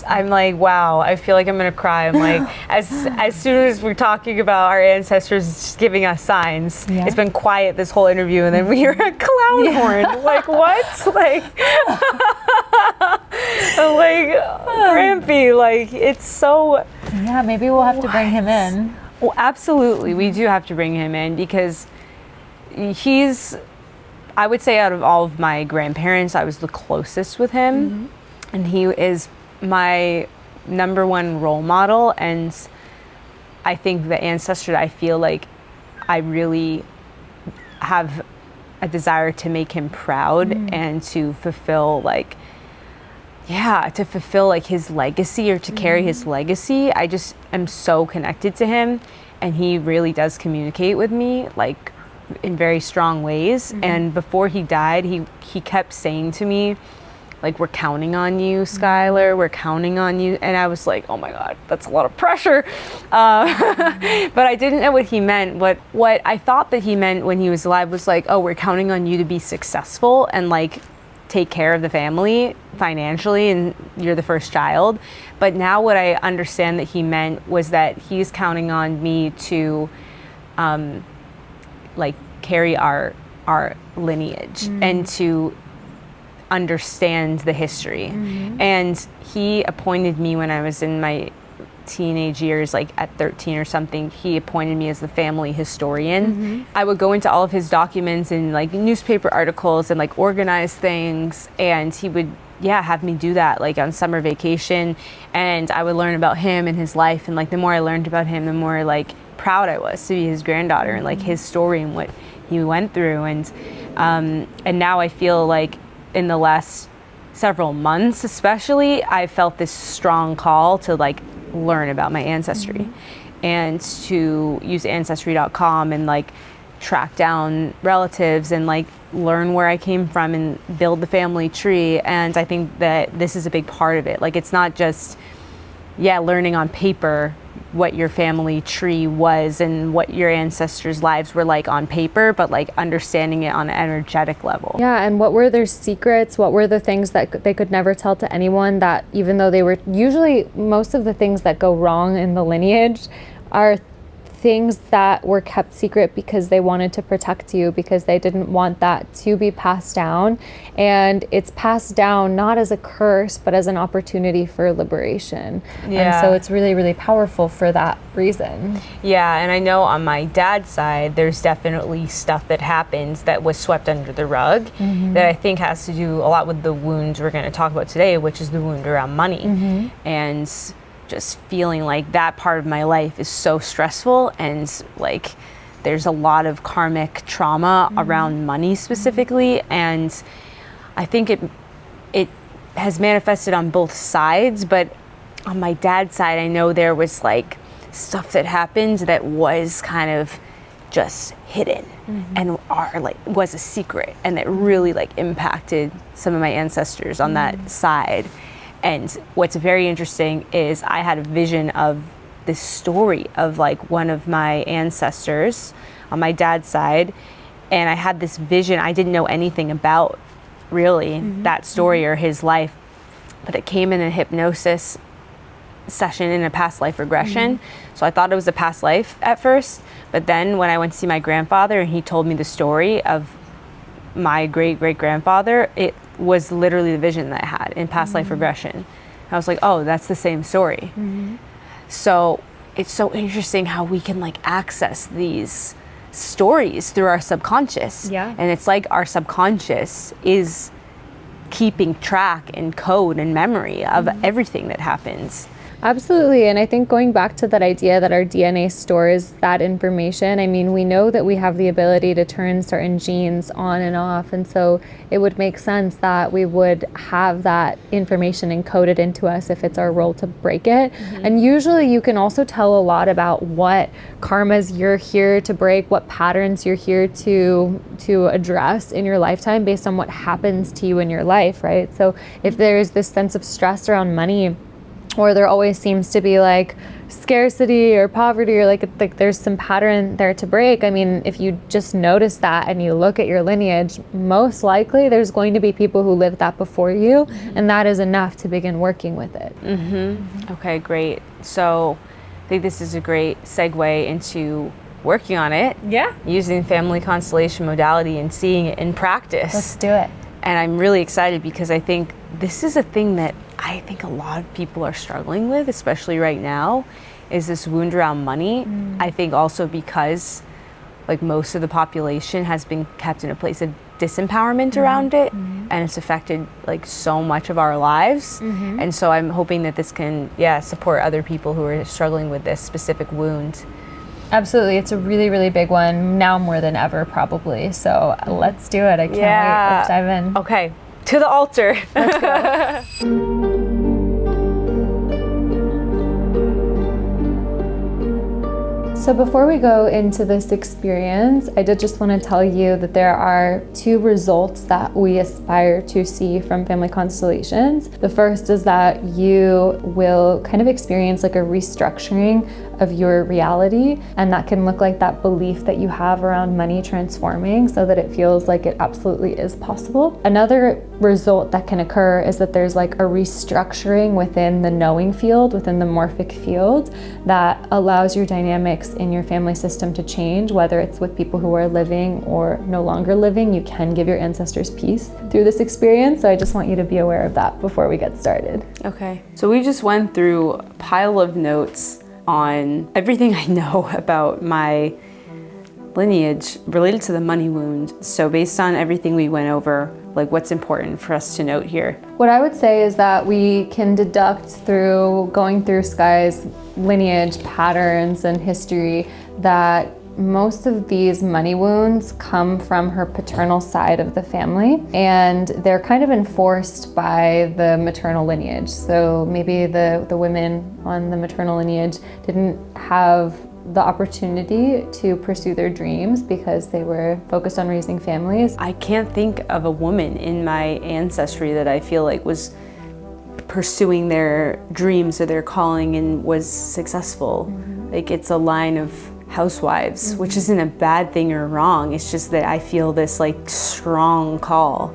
B: I'm like, wow, I feel like I'm gonna cry. I'm like, as soon as we're talking about our ancestors just giving us signs, it's been quiet this whole interview, and then we hear a clown horn. Like, what? Like, I'm like, Rampy, like, it's so...
A: Yeah, maybe we'll have to bring him in.
B: Well, absolutely. We do have to bring him in because he's, I would say out of all of my grandparents, I was the closest with him. And he is my number one role model. And I think the ancestor, I feel like I really have a desire to make him proud and to fulfill like, to fulfill like his legacy or to carry his legacy. I just am so connected to him, and he really does communicate with me like in very strong ways. And before he died, he kept saying to me, like, we're counting on you, Skylar, we're counting on you. And I was like, oh my God, that's a lot of pressure. But I didn't know what he meant. What I thought that he meant when he was alive was like, oh, we're counting on you to be successful and like take care of the family financially, and you're the first child. But now what I understand that he meant was that he's counting on me to like carry our lineage and to understand the history. And he appointed me when I was in my teenage years, like at 13 or something, he appointed me as the family historian. I would go into all of his documents and like newspaper articles and like organize things, and he would have me do that like on summer vacation, and I would learn about him and his life, and like the more I learned about him, the more like proud I was to be his granddaughter and like his story and what he went through. And now I feel like in the last several months especially, I felt this strong call to like learn about my ancestry and to use ancestry.com and like track down relatives and like learn where I came from and build the family tree. And I think that this is a big part of it. Like, it's not just learning on paper what your family tree was and what your ancestors' lives were like on paper, but like understanding it on an energetic level.
A: Yeah, and what were their secrets? What were the things that they could never tell to anyone, that even though they were usually, most of the things that go wrong in the lineage are things that were kept secret because they wanted to protect you, because they didn't want that to be passed down. And it's passed down not as a curse, but as an opportunity for liberation. And so it's really, really powerful for that reason.
B: Yeah, and I know on my dad's side, there's definitely stuff that happens that was swept under the rug that I think has to do a lot with the wounds we're going to talk about today, which is the wound around money. And just feeling like that part of my life is so stressful, and like there's a lot of karmic trauma around money specifically. And I think it has manifested on both sides, but on my dad's side, I know there was like stuff that happened that was kind of just hidden and was a secret, and it really like impacted some of my ancestors on that side. And what's very interesting is I had a vision of this story of like one of my ancestors on my dad's side, and I had this vision. I didn't know anything about really that story or his life, but it came in a hypnosis session in a past life regression. So I thought it was a past life at first, but then when I went to see my grandfather and he told me the story of
C: my great-great-grandfather, it was literally the vision that I had in past life regression. I was like, oh, that's the same story. So it's so interesting how we can like access these stories through our subconscious.
A: Yeah.
C: And it's like our subconscious is keeping track and code and memory of everything that happens.
A: Absolutely. And I think going back to that idea that our DNA stores that information, I mean, we know that we have the ability to turn certain genes on and off. And so it would make sense that we would have that information encoded into us if it's our role to break it. And usually you can also tell a lot about what karmas you're here to break, what patterns you're here to address in your lifetime based on what happens to you in your life, right? So if there's this sense of stress around money, or there always seems to be like scarcity or poverty, or like there's some pattern there to break. I mean, if you just notice that and you look at your lineage, most likely there's going to be people who lived that before you, and that is enough to begin working with it.
C: Okay, great. So I think this is a great segue into working on it.
B: Yeah.
C: Using family constellation modality and seeing it in practice.
A: Let's do it.
C: And I'm really excited because I think this is a thing that I think a lot of people are struggling with, especially right now, is this wound around money. I think also because like most of the population has been kept in a place of disempowerment around it, and it's affected like so much of our lives. And so I'm hoping that this can, support other people who are struggling with this specific wound.
A: Absolutely. It's a really, really big one now more than ever, probably. So let's do it. I can't wait. Let's dive in.
C: Okay, to the altar.
A: Let's go. So before we go into this experience, I did just want to tell you that there are two results that we aspire to see from family constellations. The first is that you will kind of experience like a restructuring of your reality, and that can look like that belief that you have around money transforming so that it feels like it absolutely is possible. Another result that can occur is that there's like a restructuring within the knowing field, within the morphic field, that allows your dynamics in your family system to change, whether it's with people who are living or no longer living. You can give your ancestors peace through this experience. So I just want you to be aware of that before we get started.
C: Okay, so we just went through a pile of notes on everything I know about my lineage related to the money wound. So based on everything we went over, like what's important for us to note here?
A: What I would say is that we can deduct through going through Sky's lineage patterns and history that most of these money wounds come from her paternal side of the family, and they're kind of enforced by the maternal lineage. So maybe the women on the maternal lineage didn't have the opportunity to pursue their dreams because they were focused on raising families.
C: I can't think of a woman in my ancestry that I feel like was pursuing their dreams or their calling and was successful. Like it's a line of housewives, which isn't a bad thing or wrong. It's just that I feel this like strong call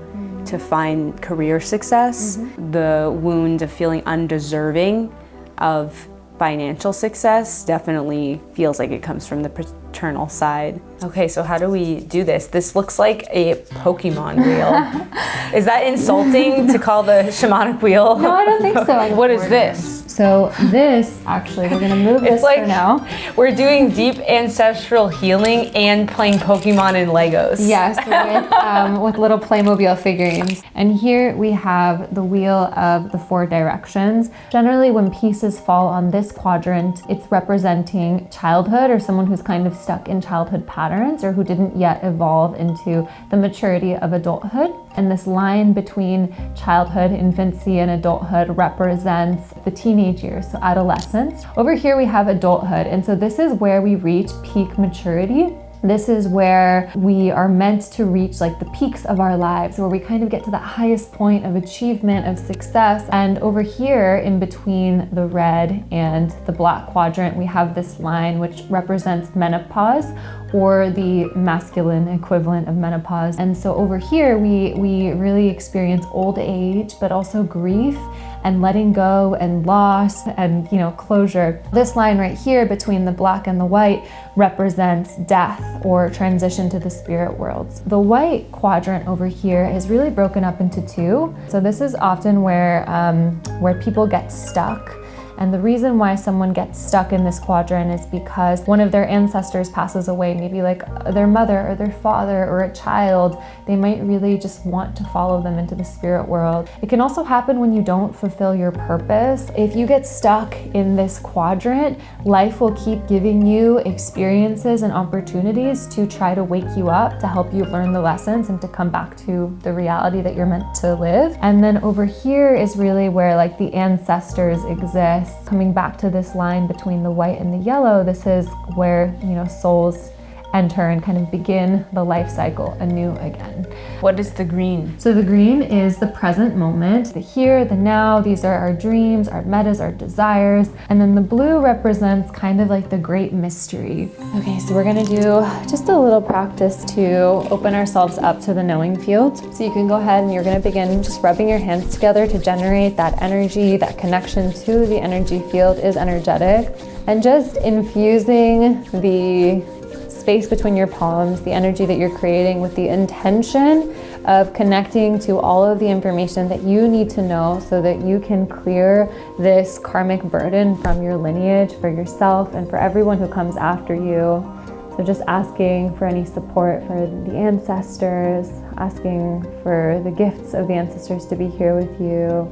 C: to find career success. The wound of feeling undeserving of financial success definitely feels like it comes from the paternal side. Okay, so how do we do this? This looks like a Pokemon wheel. Is that insulting to call the shamanic wheel?
A: No, I don't think so.
C: What is this?
A: So this, actually, we're gonna move this
C: like
A: for now.
C: We're doing deep ancestral healing and playing Pokemon and Legos.
A: Yes, with little Playmobil figurines. And here we have the wheel of the 4 directions. Generally, when pieces fall on this quadrant, it's representing childhood or someone who's kind of stuck in childhood patterns or who didn't yet evolve into the maturity of adulthood. And this line between childhood, infancy, and adulthood represents the teenage years, so adolescence. Over here we have adulthood, and so this is where we reach peak maturity. This is where we are meant to reach like the peaks of our lives, where we kind of get to that highest point of achievement, of success. And over here in between the red and the black quadrant, we have this line which represents menopause, or the masculine equivalent of menopause. And so over here we really experience old age, but also grief and letting go and loss and, closure. This line right here between the black and the white represents death or transition to the spirit worlds. The white quadrant over here is really broken up into two. So this is often where people get stuck. And the reason why someone gets stuck in this quadrant is because one of their ancestors passes away, maybe like their mother or their father or a child. They might really just want to follow them into the spirit world. It can also happen when you don't fulfill your purpose. If you get stuck in this quadrant, life will keep giving you experiences and opportunities to try to wake you up, to help you learn the lessons and to come back to the reality that you're meant to live. And then over here is really where like the ancestors exist. Coming back to this line between the white and the yellow, this is where, souls enter and kind of begin the life cycle anew again.
C: What is the green?
A: So the green is the present moment, the here, the now. These are our dreams, our metas, our desires. And then the blue represents kind of like the great mystery. Okay, so we're gonna do just a little practice to open ourselves up to the knowing field. So you can go ahead and you're gonna begin just rubbing your hands together to generate that energy. That connection to the energy field is energetic. And just infusing the space between your palms, the energy that you're creating with the intention of connecting to all of the information that you need to know so that you can clear this karmic burden from your lineage for yourself and for everyone who comes after you. So just asking for any support for the ancestors, asking for the gifts of the ancestors to be here with you.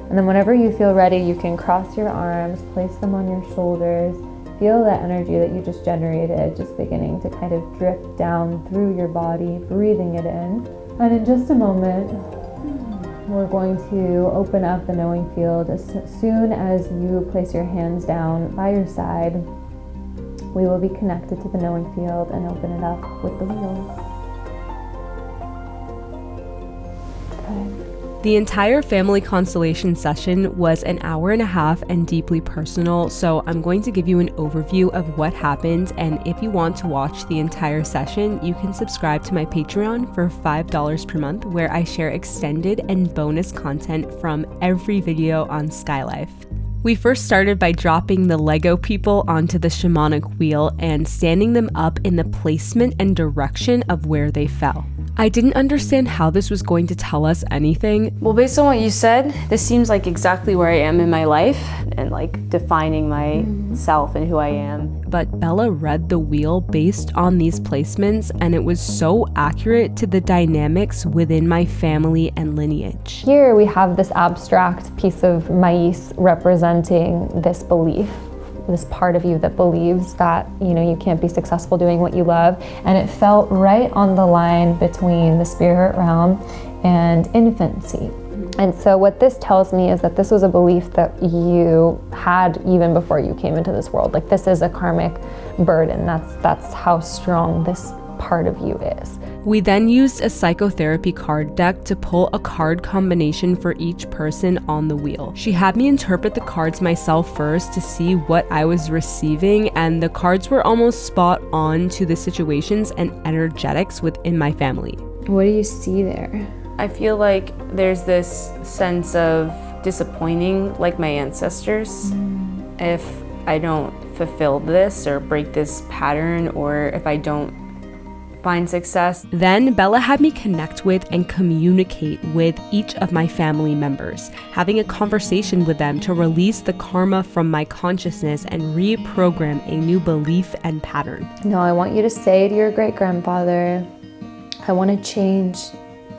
A: And then whenever you feel ready, you can cross your arms, place them on your shoulders. Feel that energy that you just generated just beginning to kind of drip down through your body, breathing it in. And in just a moment, we're going to open up the knowing field. As soon as you place your hands down by your side, we will be connected to the knowing field and open it up with the wheels. Okay.
B: The entire Family Constellation session was an hour and a half and deeply personal, so I'm going to give you an overview of what happened, and if you want to watch the entire session, you can subscribe to my Patreon for $5 per month, where I share extended and bonus content from every video on Skylife. We first started by dropping the Lego people onto the shamanic wheel and standing them up in the placement and direction of where they fell. I didn't understand how this was going to tell us anything.
C: Well, based on what you said, this seems like exactly where I am in my life and like defining myself and who I am.
B: But Bela read the wheel based on these placements, and it was so accurate to the dynamics within my family and lineage.
A: Here we have this abstract piece of maíz representing this belief, this part of you that believes that, you can't be successful doing what you love. And it felt right on the line between the spirit realm and infancy. And so what this tells me is that this was a belief that you had even before you came into this world. Like, this is a karmic burden. That's how strong this part of you is.
B: We then used a psychotherapy card deck to pull a card combination for each person on the wheel. She had me interpret the cards myself first to see what I was receiving, and the cards were almost spot on to the situations and energetics within my family.
A: What do you see there?
C: I feel like there's this sense of disappointing, like my ancestors. If I don't fulfill this or break this pattern, or if I don't find success.
B: Then Bela had me connect with and communicate with each of my family members, having a conversation with them to release the karma from my consciousness and reprogram a new belief and pattern.
A: No, I want you to say to your great-grandfather, I want to change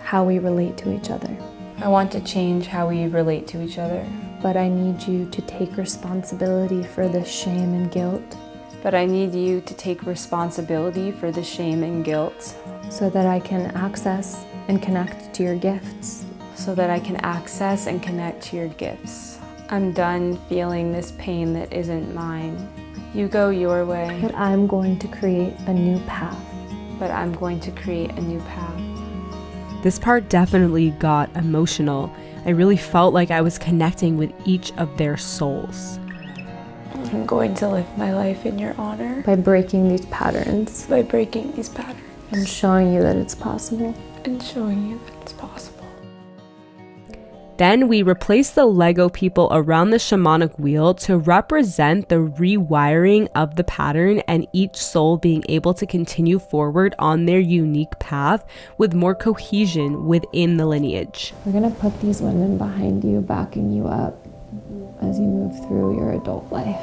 A: how we relate to each other.
C: I want to change how we relate to each other.
A: But I need you to take responsibility for this shame and guilt.
C: But I need you to take responsibility for the shame and guilt.
A: So that I can access and connect to your gifts.
C: So that I can access and connect to your gifts. I'm done feeling this pain that isn't mine. You go your way.
A: But I'm going to create a new path.
C: But I'm going to create a new path.
B: This part definitely got emotional. I really felt like I was connecting with each of their souls.
C: I'm going to live my life in your honor.
A: By breaking these patterns.
C: By breaking these patterns.
A: And showing you that it's possible.
C: And showing you that it's possible.
B: Then we replace the Lego people around the shamanic wheel to represent the rewiring of the pattern and each soul being able to continue forward on their unique path with more cohesion within the lineage.
A: We're gonna put these women behind you, backing you up as you move through your adult life.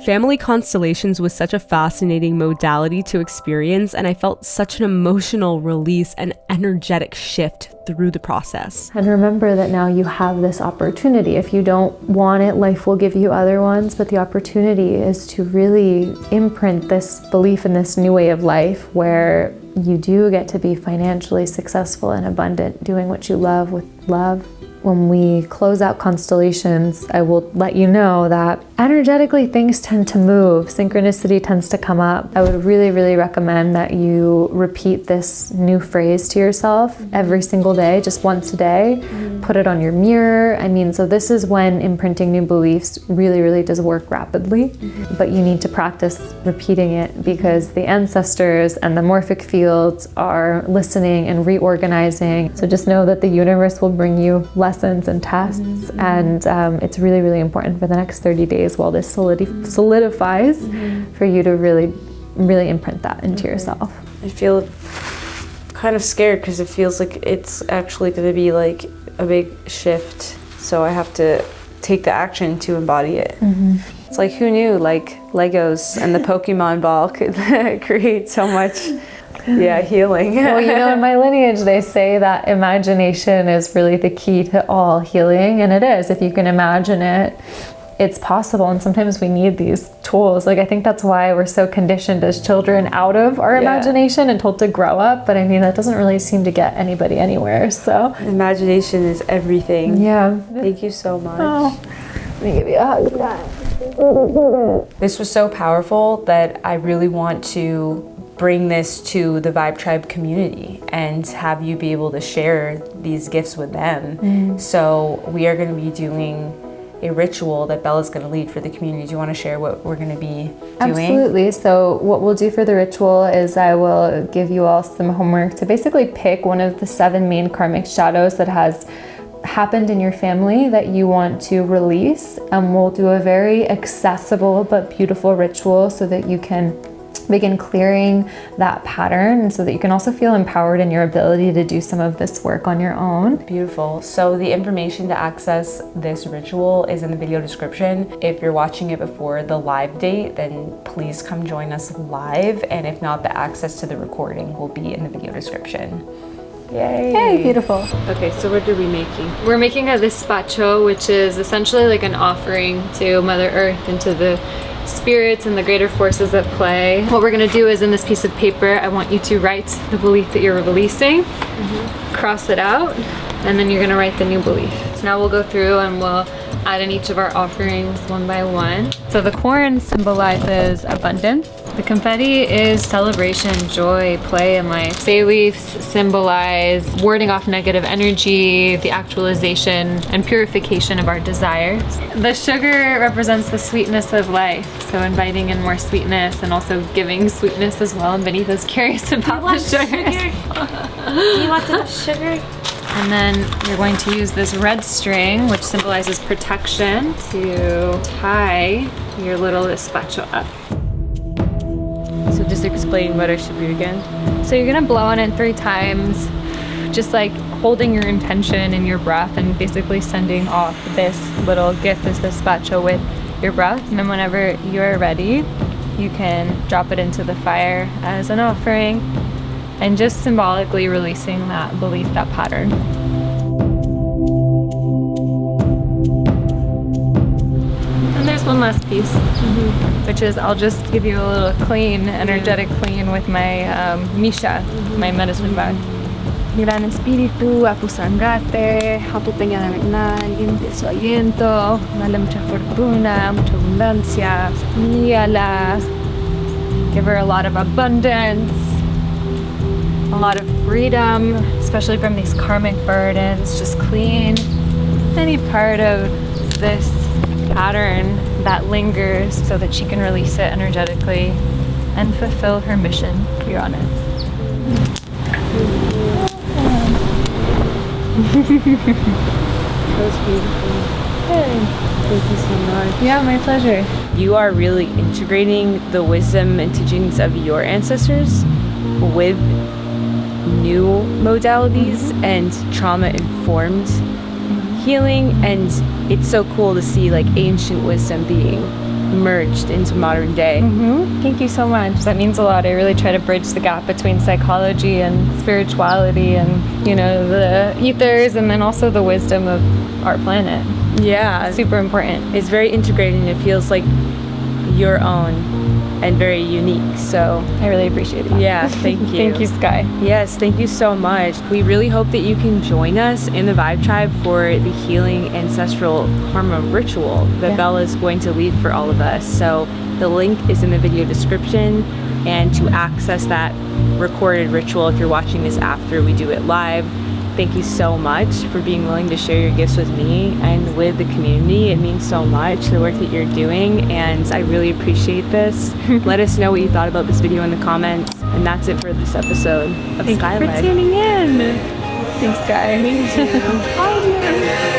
B: Family Constellations was such a fascinating modality to experience, and I felt such an emotional release and energetic shift through the process.
A: And remember that now you have this opportunity. If you don't want it, life will give you other ones, but the opportunity is to really imprint this belief in this new way of life where you do get to be financially successful and abundant, doing what you love with love. When we close out constellations, I will let you know that energetically things tend to move, synchronicity tends to come up. I would really, really recommend that you repeat this new phrase to yourself every single day, just once a day. Put it on your mirror. So this is when imprinting new beliefs really, really does work rapidly. But you need to practice repeating it because the ancestors and the morphic fields are listening and reorganizing. So just know that the universe will bring you lessons and tests, and it's really, really important for the next 30 days while this solidifies for you to really, really imprint that into yourself.
C: I feel kind of scared because it feels like it's actually going to be like a big shift, so I have to take the action to embody it. It's like, who knew like Legos and the Pokemon ball could create so much healing.
A: Well, in my lineage, they say that imagination is really the key to all healing, and it is. If you can imagine it, it's possible, and sometimes we need these tools. Like, I think that's why we're so conditioned as children out of our imagination and told to grow up, but that doesn't really seem to get anybody anywhere, so.
C: Imagination is everything.
A: Yeah.
C: Thank you so much.
A: Oh. Let me give you a hug.
B: This was so powerful that I really want to bring this to the Vibe Tribe community and have you be able to share these gifts with them. So we are going to be doing a ritual that Bela's going to lead for the community. Do you want to share what we're going to be doing?
A: Absolutely. So what we'll do for the ritual is I will give you all some homework to basically pick one of the 7 main karmic shadows that has happened in your family that you want to release, and we'll do a very accessible but beautiful ritual so that you can begin clearing that pattern, and so that you can also feel empowered in your ability to do some of this work on your own.
B: Beautiful. So the information to access this ritual is in the video description. If you're watching it before the live date, then please come join us live, and if not, the access to the recording will be in the video description. Yay!
A: Hey, beautiful.
B: Okay, so what are we making?
A: We're making a despacho, which is essentially like an offering to Mother Earth and to the spirits and the greater forces at play. What we're going to do is, in this piece of paper, I want you to write the belief that you're releasing, cross it out, and then you're going to write the new belief. So now we'll go through and we'll add in each of our offerings one by one. So the corn symbolizes abundance. The confetti is celebration, joy, play, and life. Bay leaves symbolize warding off negative energy, the actualization and purification of our desires. The sugar represents the sweetness of life, so inviting in more sweetness and also giving sweetness as well. And Benita's curious about the sugar.
D: You want the sugar?
A: And then you're going to use this red string, which symbolizes protection, to tie your little despacho up.
C: So just explain what I should do again.
A: So you're gonna blow on it 3 times, just like holding your intention in your breath and basically sending off this little gift, this despacho, with your breath. And then whenever you're ready, you can drop it into the fire as an offering and just symbolically releasing that belief, that pattern. And there's one last piece, which is I'll just give you a little clean, energetic clean with my Misha, my medicine bag. Gran Espíritu, a tu sangate, a tu peña de verdad, limpia su aliento, dale mucha fortuna, mucha abundancia, guíala, give her a lot of abundance, a lot of freedom, especially from these karmic burdens. Just clean any part of this pattern that lingers so that she can release it energetically and fulfill her mission here on it.
C: That was beautiful. Thank you so much.
A: Yeah, my pleasure.
C: You are really integrating the wisdom and teachings of your ancestors with new modalities and trauma-informed healing, and it's so cool to see like ancient wisdom being merged into modern day.
A: Thank you so much. That means a lot. I really try to bridge the gap between psychology and spirituality and, you know, the ethers and then also the wisdom of our planet.
C: Yeah,
A: Super important.
C: it's very integrated and it feels like your own and very unique. So
A: I really appreciate that.
C: yeah, thank you.
A: Thank you, Sky.
C: Yes, thank you so much. We really hope that you can join us in the Vibe Tribe for the healing ancestral karma ritual that Bella is going to lead for all of us. So the link is in the video description, and to access that recorded ritual, if you're watching this after we do it live, thank you so much for being willing to share your gifts with me and with the community. It means so much, the work that you're doing, and I really appreciate this. Let us know what you thought about this video in the comments. And that's it for this episode of Skylight.
A: Tuning in. Thanks, Sky.
C: Bye.